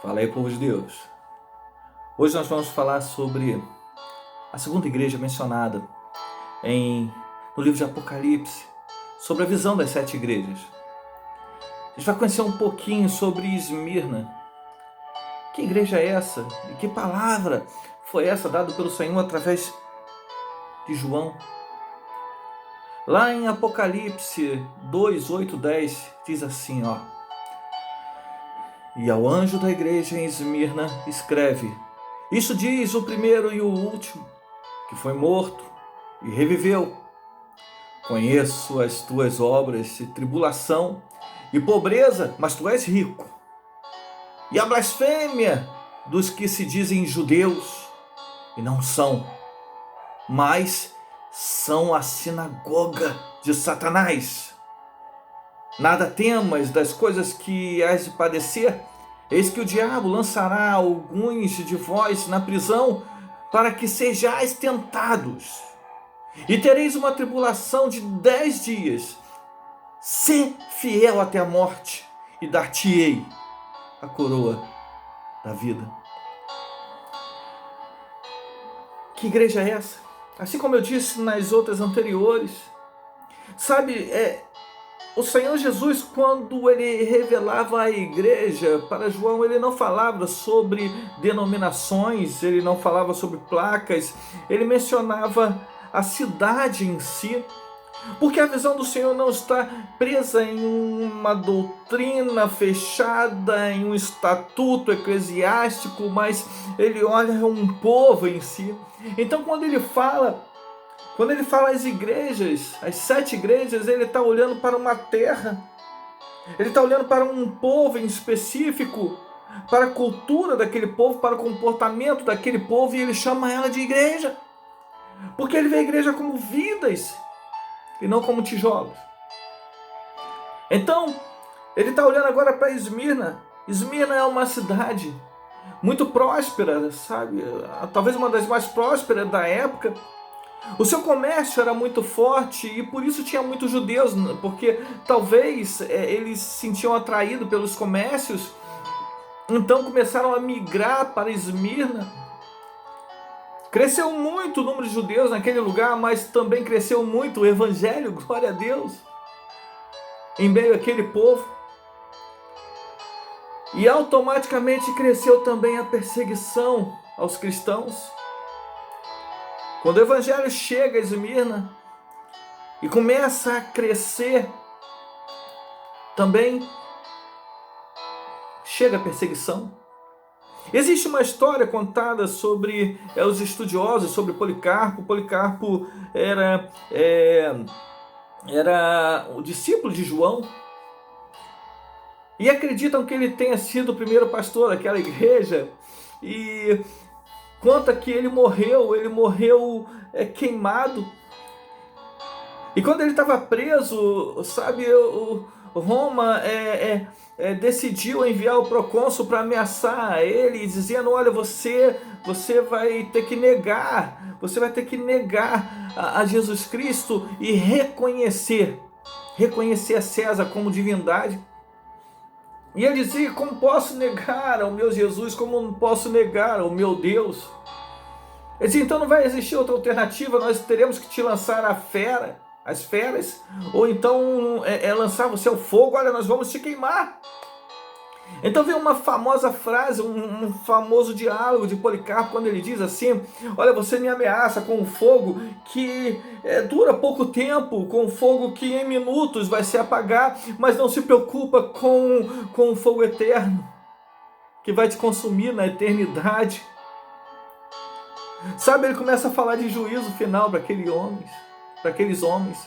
Fala aí, povo de Deus. Hoje nós vamos falar sobre a segunda igreja mencionada no livro de Apocalipse, sobre a visão das 7 igrejas. A gente vai conhecer um pouquinho sobre Esmirna. Que igreja é essa? E que palavra foi essa dada pelo Senhor através de João? Lá em Apocalipse 2, 8, 10, diz assim, ó. E ao anjo da igreja em Esmirna escreve: Isso diz o primeiro e o último, que foi morto e reviveu. Conheço as tuas obras de tribulação e pobreza, mas tu és rico. E a blasfêmia dos que se dizem judeus e não são, mas são a sinagoga de Satanás. Nada temas das coisas que hás de padecer. Eis que o diabo lançará alguns de vós na prisão, para que sejais tentados. E tereis uma tribulação de 10 dias. Sê fiel até a morte, e dar-te-ei a coroa da vida. Que igreja é essa? Assim como eu disse nas outras anteriores, sabe, o Senhor Jesus, quando ele revelava a igreja para João, ele não falava sobre denominações, ele não falava sobre placas, ele mencionava a cidade em si, porque a visão do Senhor não está presa em uma doutrina fechada, em um estatuto eclesiástico, mas ele olha um povo em si. Então quando ele fala às igrejas, as 7 igrejas, ele está olhando para uma terra, ele está olhando para um povo em específico, para a cultura daquele povo, para o comportamento daquele povo, e ele chama ela de igreja, porque ele vê a igreja como vidas e não como tijolos. Então, ele está olhando agora para Esmirna. Esmirna é uma cidade muito próspera, sabe? Talvez uma das mais prósperas da época. O seu comércio era muito forte e por isso tinha muitos judeus, porque talvez eles se sentiam atraídos pelos comércios, então começaram a migrar para Esmirna. Cresceu muito o número de judeus naquele lugar, mas também cresceu muito o evangelho, glória a Deus, em meio àquele povo. E automaticamente cresceu também a perseguição aos cristãos. Quando o evangelho chega a Esmirna e começa a crescer, também chega a perseguição. Existe uma história contada sobre os estudiosos, sobre Policarpo. Policarpo era o discípulo de João. E acreditam que ele tenha sido o primeiro pastor daquela igreja. E conta que ele morreu queimado. E quando ele estava preso, sabe, Roma decidiu enviar o procônsul para ameaçar ele, dizendo: olha, você vai ter que negar a Jesus Cristo e reconhecer a César como divindade. E ele dizia: como posso negar ao meu Jesus, como não posso negar ao meu Deus? Ele dizia: então não vai existir outra alternativa, nós teremos que te lançar as feras, ou então lançar você ao fogo, olha, nós vamos te queimar. Então vem uma famosa frase, um famoso diálogo de Policarpo, quando ele diz assim: olha, você me ameaça com um fogo que dura pouco tempo, com um fogo que em minutos vai se apagar, mas não se preocupa com o fogo eterno, que vai te consumir na eternidade. Sabe, ele começa a falar de juízo final para aqueles homens.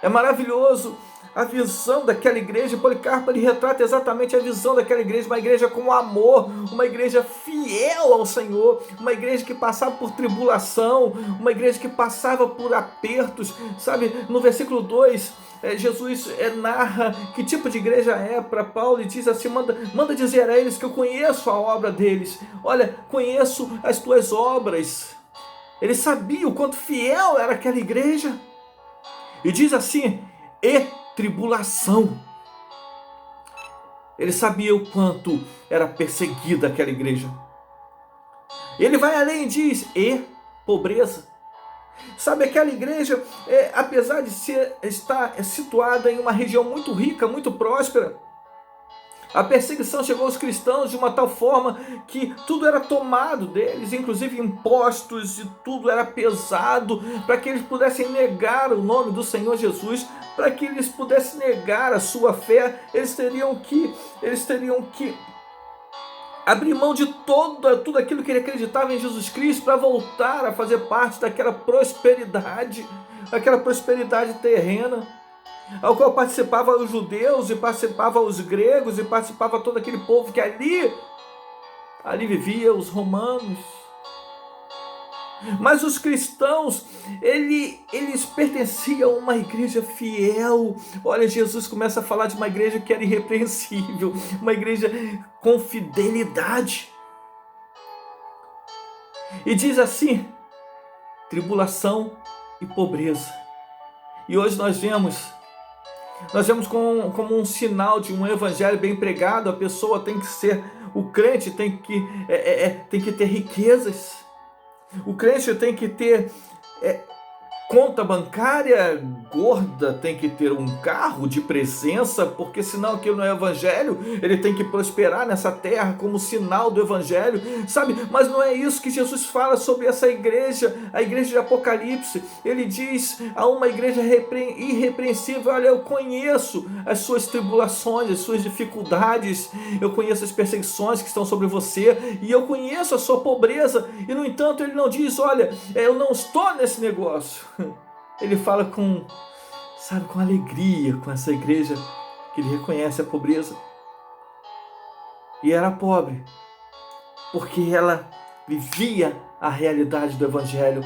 É maravilhoso a visão daquela igreja. Policarpo, ele retrata exatamente a visão daquela igreja, uma igreja com amor, uma igreja fiel ao Senhor, uma igreja que passava por tribulação, uma igreja que passava por apertos, sabe? No versículo 2, Jesus narra que tipo de igreja é para Paulo e diz assim: manda dizer a eles que eu conheço a obra deles, olha, conheço as tuas obras. Ele sabia o quanto fiel era aquela igreja. E diz assim: e tribulação. Ele sabia o quanto era perseguida aquela igreja. Ele vai além e diz, e pobreza. Sabe, aquela igreja, apesar de estar situada em uma região muito rica, muito próspera, a perseguição chegou aos cristãos de uma tal forma que tudo era tomado deles, inclusive impostos, e tudo era pesado, para que eles pudessem negar o nome do Senhor Jesus, para que eles pudessem negar a sua fé, eles teriam que abrir mão de tudo aquilo que ele acreditava em Jesus Cristo para voltar a fazer parte daquela prosperidade terrena, ao qual participavam os judeus e participavam os gregos e participava todo aquele povo que ali vivia, os romanos. Mas os cristãos, eles pertenciam a uma igreja fiel. Olha, Jesus começa a falar de uma igreja que era irrepreensível, uma igreja com fidelidade. E diz assim, tribulação e pobreza. E hoje nós vemos como um sinal de um evangelho bem pregado, a pessoa tem que ser, o crente tem que ter riquezas. O crente tem que ter conta bancária gorda, tem que ter um carro de presença, porque senão aquilo não é evangelho. Ele tem que prosperar nessa terra como sinal do evangelho, sabe? Mas não é isso que Jesus fala sobre essa igreja, a igreja de Apocalipse. Ele diz a uma igreja irrepreensível, olha, eu conheço as suas tribulações, as suas dificuldades, eu conheço as perseguições que estão sobre você, e eu conheço a sua pobreza. E no entanto ele não diz, olha, eu não estou nesse negócio. Ele fala com alegria com essa igreja que ele reconhece a pobreza. E era pobre porque ela vivia a realidade do evangelho.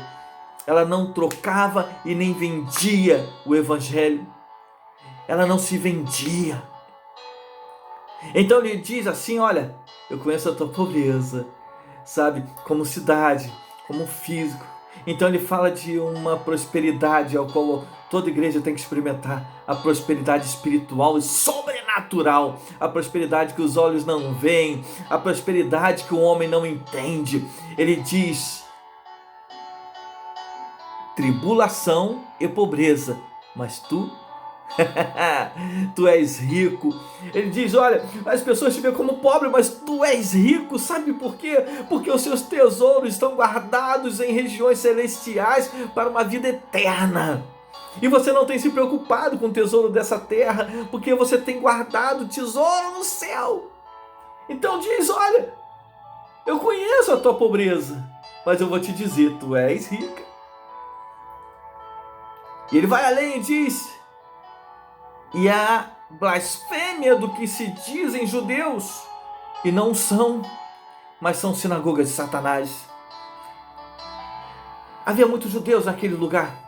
Ela não trocava e nem vendia o evangelho. Ela não se vendia. Então ele diz assim, olha, eu conheço a tua pobreza, sabe, como cidade, como físico. Então ele fala de uma prosperidade ao qual toda igreja tem que experimentar, a prosperidade espiritual e sobrenatural, a prosperidade que os olhos não veem, a prosperidade que o homem não entende. Ele diz, tribulação e pobreza, mas tu és rico. Ele diz, olha, as pessoas te veem como pobre, mas tu és rico. Sabe por quê? Porque os seus tesouros estão guardados em regiões celestiais para uma vida eterna. E você não tem se preocupado com o tesouro dessa terra, porque você tem guardado tesouro no céu. Então diz, olha, eu conheço a tua pobreza, mas eu vou te dizer, tu és rica. E ele vai além e diz, e a blasfêmia do que se dizem judeus, e não são, mas são sinagogas de Satanás. Havia muitos judeus naquele lugar,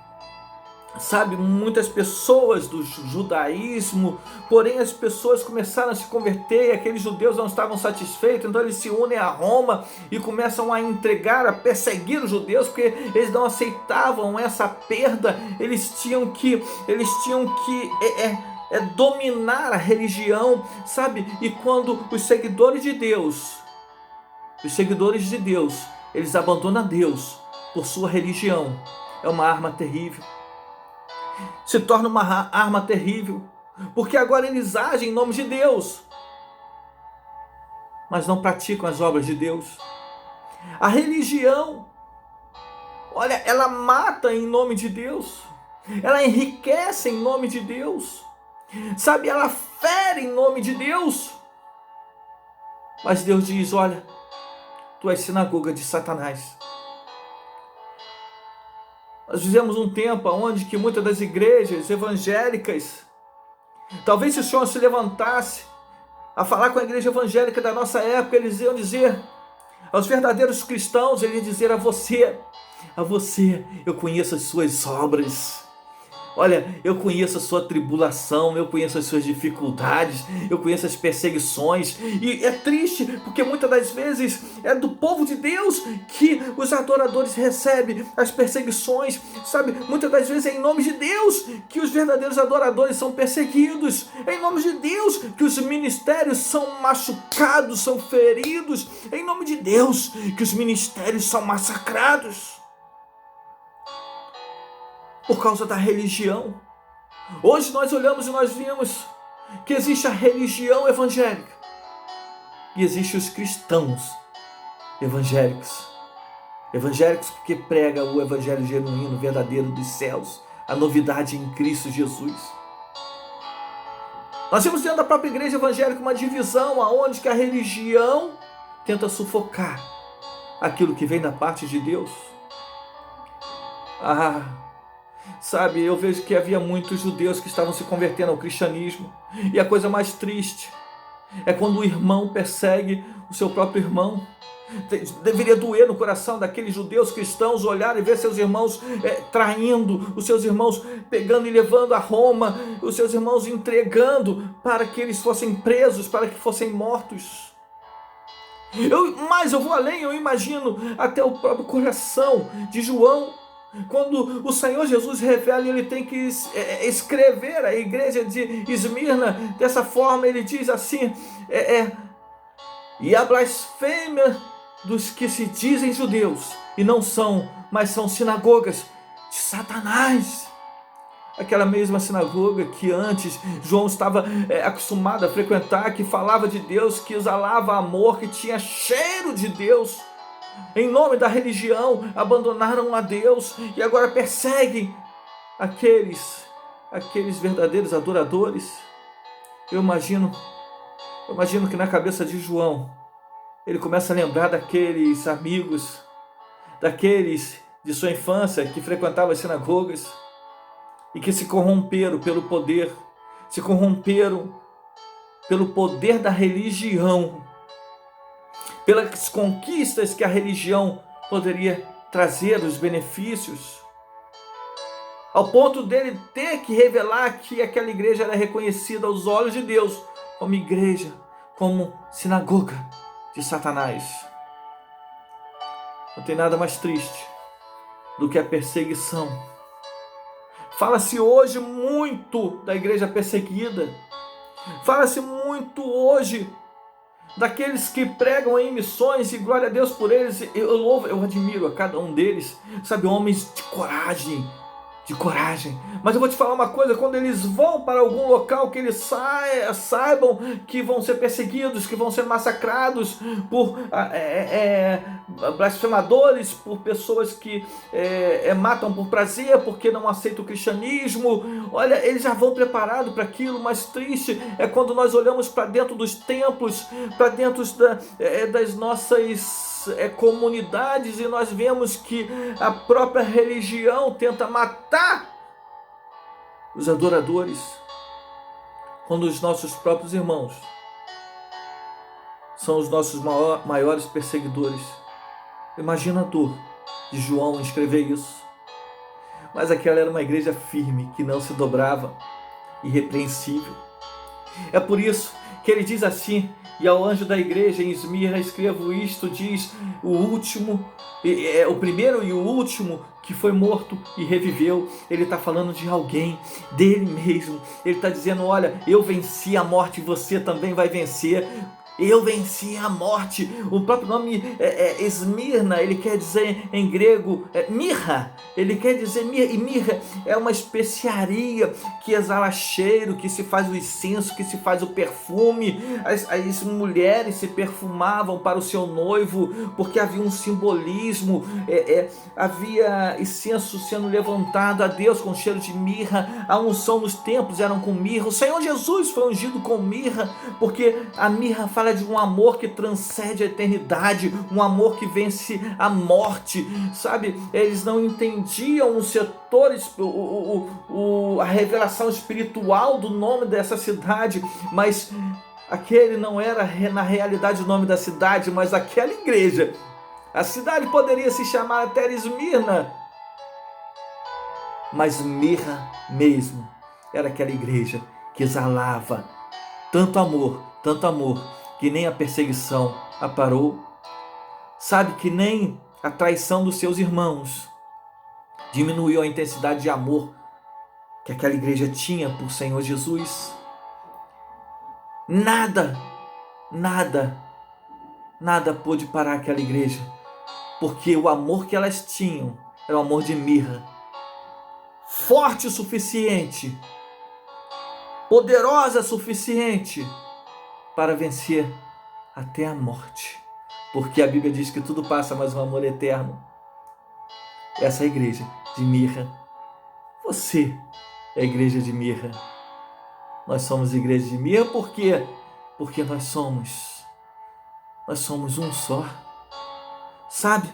sabe, muitas pessoas do judaísmo, porém as pessoas começaram a se converter e aqueles judeus não estavam satisfeitos, então eles se unem a Roma e começam a perseguir os judeus, porque eles não aceitavam essa perda. Eles tinham que dominar a religião, sabe? E quando os seguidores de Deus, eles abandonam Deus por sua religião, é uma arma terrível. Se torna uma arma terrível, porque agora eles agem em nome de Deus, mas não praticam as obras de Deus. A religião, olha, ela mata em nome de Deus, ela enriquece em nome de Deus, sabe, ela fere em nome de Deus. Mas Deus diz, olha, tu és sinagoga de Satanás. Nós vivemos um tempo onde que muitas das igrejas evangélicas, talvez se o Senhor se levantasse a falar com a igreja evangélica da nossa época, eles iam dizer aos verdadeiros cristãos, eles iam dizer a você, eu conheço as suas obras, Olha, eu conheço a sua tribulação, eu conheço as suas dificuldades, eu conheço as perseguições, e é triste porque muitas das vezes é do povo de Deus que os adoradores recebem as perseguições, sabe? Muitas das vezes é em nome de Deus que os verdadeiros adoradores são perseguidos, é em nome de Deus que os ministérios são machucados, são feridos, é em nome de Deus que os ministérios são massacrados. Por causa da religião. Hoje nós olhamos e nós vimos que existe a religião evangélica e existe os cristãos evangélicos. Evangélicos porque prega o evangelho genuíno, verdadeiro dos céus, a novidade em Cristo Jesus. Nós temos dentro da própria igreja evangélica uma divisão aonde que a religião tenta sufocar aquilo que vem da parte de Deus. Sabe, eu vejo que havia muitos judeus que estavam se convertendo ao cristianismo. E a coisa mais triste é quando o irmão persegue o seu próprio irmão. Deveria doer no coração daqueles judeus cristãos olhar e ver seus irmãos traindo, os seus irmãos pegando e levando a Roma, os seus irmãos entregando para que eles fossem presos, para que fossem mortos. Mas eu vou além, eu imagino até o próprio coração de João, quando o Senhor Jesus revela, ele tem que escrever a igreja de Esmirna dessa forma. Ele diz assim: e a blasfêmia dos que se dizem judeus e não são, mas são sinagogas de Satanás. Aquela mesma sinagoga que antes João estava acostumado a frequentar, que falava de Deus, que exalava amor, que tinha cheiro de Deus. Em nome da religião, abandonaram a Deus e agora perseguem aqueles verdadeiros adoradores. Eu imagino que na cabeça de João, ele começa a lembrar daqueles amigos, daqueles de sua infância que frequentavam as sinagogas e que se corromperam pelo poder, se corromperam pelo poder da religião, pelas conquistas que a religião poderia trazer, os benefícios, ao ponto dele ter que revelar que aquela igreja era reconhecida aos olhos de Deus como igreja, como sinagoga de Satanás. Não tem nada mais triste do que a perseguição. Fala-se hoje muito da igreja perseguida, fala-se muito hoje daqueles que pregam em missões, e glória a Deus por eles. Eu louvo, eu admiro a cada um deles, sabe, homens de coragem, mas eu vou te falar uma coisa: quando eles vão para algum local, que eles saibam que vão ser perseguidos, que vão ser massacrados por blasfemadores, por pessoas que matam por prazer, porque não aceitam o cristianismo. Olha, eles já vão preparados para aquilo. Mas triste é quando nós olhamos para dentro dos templos, para dentro das nossas comunidades, e nós vemos que a própria religião tenta matar os adoradores, quando os nossos próprios irmãos são os nossos maiores perseguidores. Imagina a dor de João em escrever isso. Mas aquela era uma igreja firme, que não se dobrava, irrepreensível. É por isso que ele diz assim: e ao anjo da igreja em Esmirna escrevo isto, diz o primeiro e o último que foi morto e reviveu. Ele está falando de alguém, dele mesmo. Ele está dizendo: olha, eu venci a morte, você também vai vencer. Eu venci a morte. O próprio nome Esmirna, ele quer dizer em grego mirra. Ele quer dizer mirra, e mirra é uma especiaria que exala cheiro, que se faz o incenso, que se faz o perfume. As mulheres se perfumavam para o seu noivo, porque havia um simbolismo, havia incenso sendo levantado a Deus com cheiro de mirra. A unção nos templos eram com mirra. O Senhor Jesus foi ungido com mirra, porque a mirra fala de um amor que transcende a eternidade, um amor que vence a morte, sabe? Eles não entendiam os setores, a revelação espiritual do nome dessa cidade, mas aquele não era na realidade o nome da cidade, mas aquela igreja. A cidade poderia se chamar até Esmirna, mas mirra mesmo. Era aquela igreja que exalava tanto amor, que nem a perseguição a parou. Sabe, que nem a traição dos seus irmãos diminuiu a intensidade de amor que aquela igreja tinha por Senhor Jesus. Nada, nada, nada pôde parar aquela igreja, porque o amor que elas tinham era o amor de mirra, forte o suficiente, poderosa o suficiente para vencer até a morte. Porque a Bíblia diz que tudo passa, mas o amor é eterno. Essa é a igreja de mirra. Você é a igreja de mirra. Nós somos igreja de mirra por quê? Porque nós somos um só. Sabe?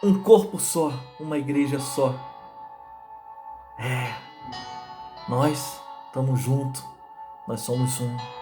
Um corpo só, uma igreja só. Nós estamos juntos. Nós somos um.